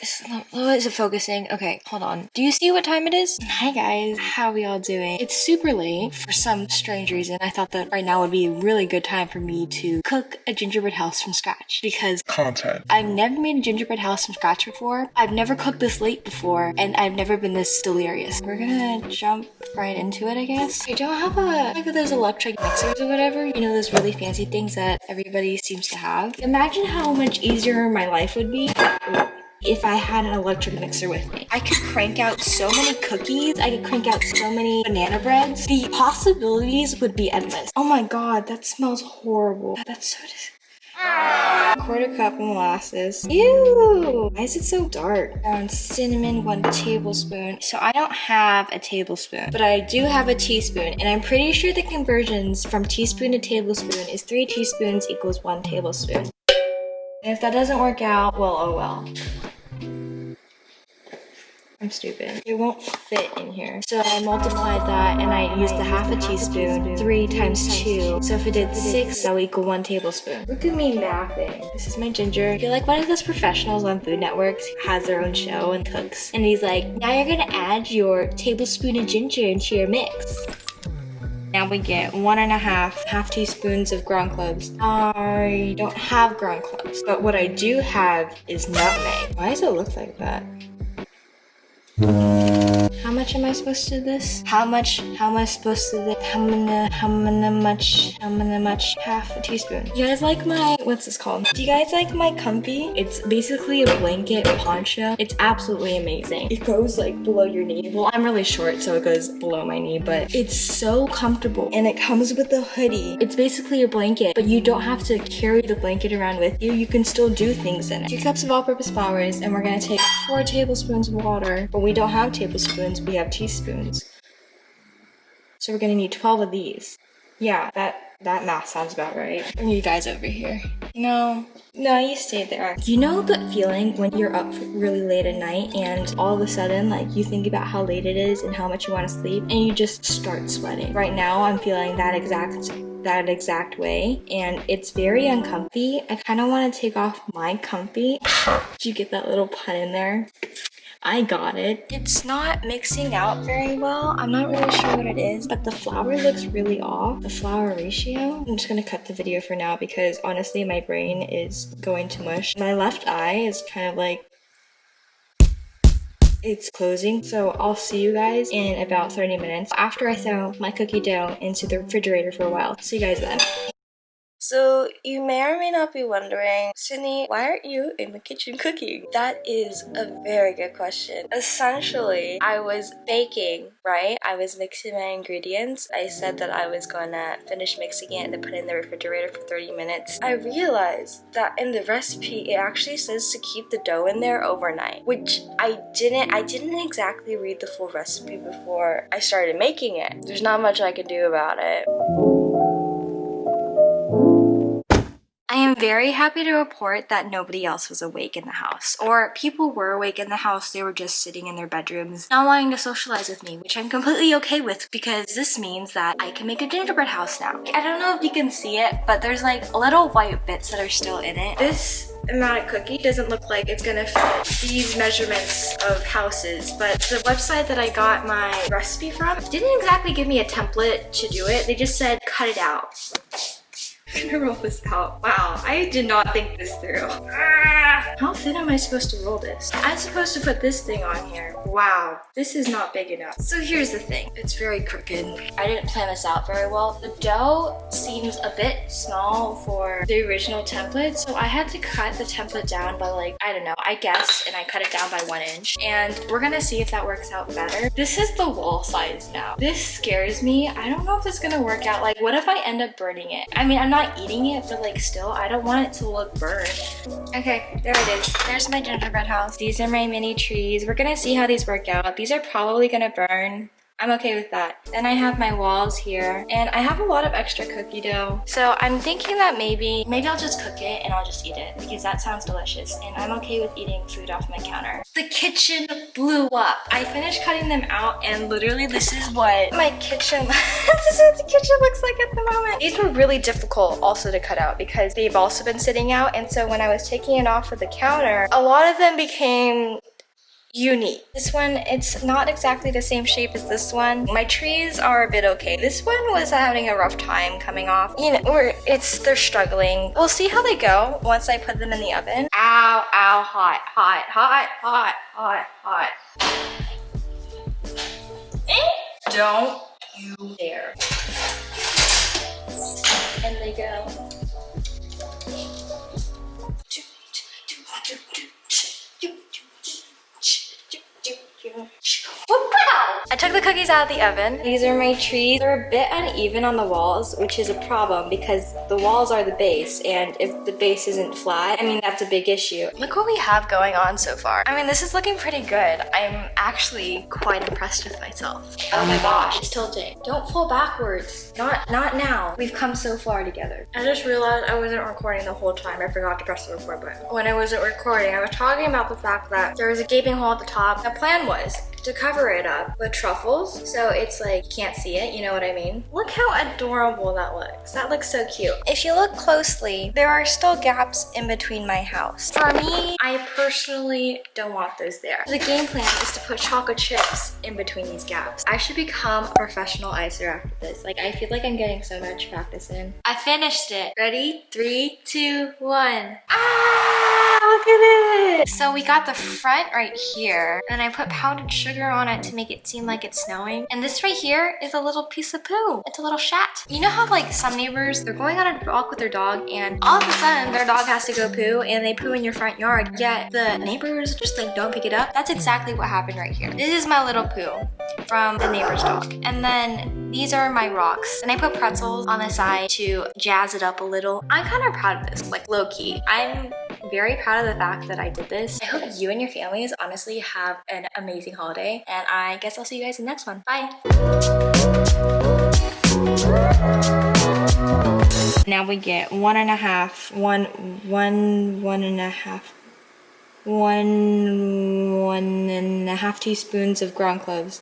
Is it focusing? Okay, hold on. Do you see what time it is? Hi guys, how are we all doing? It's super late. For some strange reason, I thought that right now would be a really good time for me to cook a gingerbread house from scratch because content. I've never made a gingerbread house from scratch before. I've never cooked this late before, and I've never been this delirious. We're gonna jump right into it, I guess. I don't have like those electric mixers or whatever. You know, those really fancy things that everybody seems to have. Imagine how much easier my life would be if I had an electric mixer with me. I could crank out so many cookies. I could crank out so many banana breads. The possibilities would be endless. Oh my god, that smells horrible. That's so disgusting. Quarter cup of molasses. Ew! Why is it so dark? Cinnamon, 1 tablespoon. So I don't have a tablespoon, but I do have a teaspoon, and I'm pretty sure the conversions from teaspoon to tablespoon is 3 teaspoons equals 1 tablespoon. And if that doesn't work out, well, oh well. I'm stupid. It won't fit in here. So I multiplied that and I used a half a teaspoon. 3 times 2. So if it did 6, that would equal 1 tablespoon. Look at me mathing. This is my ginger. I feel like one of those professionals on Food Networks who has their own show and cooks. And he's like, now you're gonna add your tablespoon of ginger into your mix. Now we get 1.5 teaspoons of ground cloves. I don't have ground cloves, but what I do have is nutmeg. Why does it look like that? How much am I supposed to do this? How am I supposed to do this? How much? Half a teaspoon. You guys like my, what's this called? Do you guys like my comfy? It's basically a blanket poncho. It's absolutely amazing. It goes like below your knee. Well, I'm really short, so it goes below my knee, but it's so comfortable. And it comes with a hoodie. It's basically a blanket, but you don't have to carry the blanket around with you. You can still do things in it. 2 cups of all-purpose flours, and we're gonna take 4 tablespoons of water, but we don't have tablespoons, we have teaspoons. So we're gonna need 12 of these. Yeah, that math sounds about right. And you guys over here. No, you stay there. You know the feeling when you're up really late at night and all of a sudden, like, you think about how late it is and how much you want to sleep and you just start sweating. Right now, I'm feeling that exact way, and it's very uncomfy. I kind of want to take off my comfy. Did you get that little pun in there? I got it. It's not mixing out very well. I'm not really sure what it is, but the flour looks really off. The flour ratio. I'm just gonna cut the video for now because honestly my brain is going to mush. My left eye is kind of like, it's closing. So I'll see you guys in about 30 minutes after I throw my cookie dough into the refrigerator for a while. See you guys then. So you may or may not be wondering, Sydney, why aren't you in the kitchen cooking? That is a very good question. Essentially, I was baking, right? I was mixing my ingredients. I said that I was gonna finish mixing it and then put it in the refrigerator for 30 minutes. I realized that in the recipe, it actually says to keep the dough in there overnight, which I didn't exactly read the full recipe before I started making it. There's not much I can do about it. I am very happy to report that nobody else was awake in the house. Or people were awake in the house, they were just sitting in their bedrooms, not wanting to socialize with me, which I'm completely okay with because this means that I can make a gingerbread house now. I don't know if you can see it, but there's like little white bits that are still in it. This amount of cookie doesn't look like it's gonna fit these measurements of houses, but the website that I got my recipe from didn't exactly give me a template to do it. They just said, cut it out. I'm gonna roll this out. Wow, I did not think this through. How thin am I supposed to roll this? I'm supposed to put this thing on here. Wow, this is not big enough. So here's the thing, it's very crooked. I didn't plan this out very well. The dough seems a bit small for the original template, so I had to cut the template down by like, I don't know, I guess, and I cut it down by 1 inch. And we're gonna see if that works out better. This is the wall size now. This scares me. I don't know if it's gonna work out. Like, what if I end up burning it? I mean, I'm not eating it, but like still, I don't want it to look burnt. Okay, there it is. There's my gingerbread house. These are my mini trees. We're gonna see how these work out. These are probably gonna burn. I'm okay with that. Then I have my walls here, and I have a lot of extra cookie dough. So I'm thinking that maybe I'll just cook it and I'll just eat it because that sounds delicious, and I'm okay with eating food off my counter. The kitchen blew up. I finished cutting them out, and literally this is what my kitchen, this is what the kitchen looks like at the moment. These were really difficult also to cut out because they've also been sitting out, and so when I was taking it off of the counter, a lot of them became unique. This one, it's not exactly the same shape as this one. My trees are a bit okay. This one was having a rough time coming off. You know, they're struggling. We'll see how they go once I put them in the oven. Ow, ow, hot, hot, hot, hot, hot, hot. Don't you dare. And they go. I took the cookies out of the oven. These are my trees. They're a bit uneven on the walls, which is a problem because the walls are the base, and if the base isn't flat, I mean, that's a big issue. Look what we have going on so far. I mean, this is looking pretty good. I'm actually quite impressed with myself. Oh my gosh, it's tilting. Don't fall backwards. Not now. We've come so far together. I just realized I wasn't recording the whole time. I forgot to press the record button. When I wasn't recording, I was talking about the fact that there was a gaping hole at the top. The plan was to cover it up with truffles, so it's like you can't see it, you know what I mean? Look how adorable that looks. That looks so cute. If you look closely, there are still gaps in between my house. For me, I personally don't want those there. The game plan is to put chocolate chips in between these gaps. I should become a professional icer after this. Like, I feel like I'm getting so much practice in. I finished it. Ready? 3, 2, 1. Ah, look at it. So we got the front right here, and I put powdered sugar on it to make it seem like it's snowing. And this right here is a little piece of poo. It's a little shat. You know how like some neighbors, they're going on a walk with their dog and all of a sudden their dog has to go poo and they poo in your front yard, yet the neighbors just like don't pick it up? That's exactly what happened right here. This is my little poo from the neighbor's dog. And then these are my rocks. And I put pretzels on the side to jazz it up a little. I'm kind of proud of this, like low key. I'm very proud of the fact that I did this. I hope you and your families honestly have an amazing holiday, and I guess I'll see you guys in the next one. Bye! Now we get 1.5 teaspoons of ground cloves.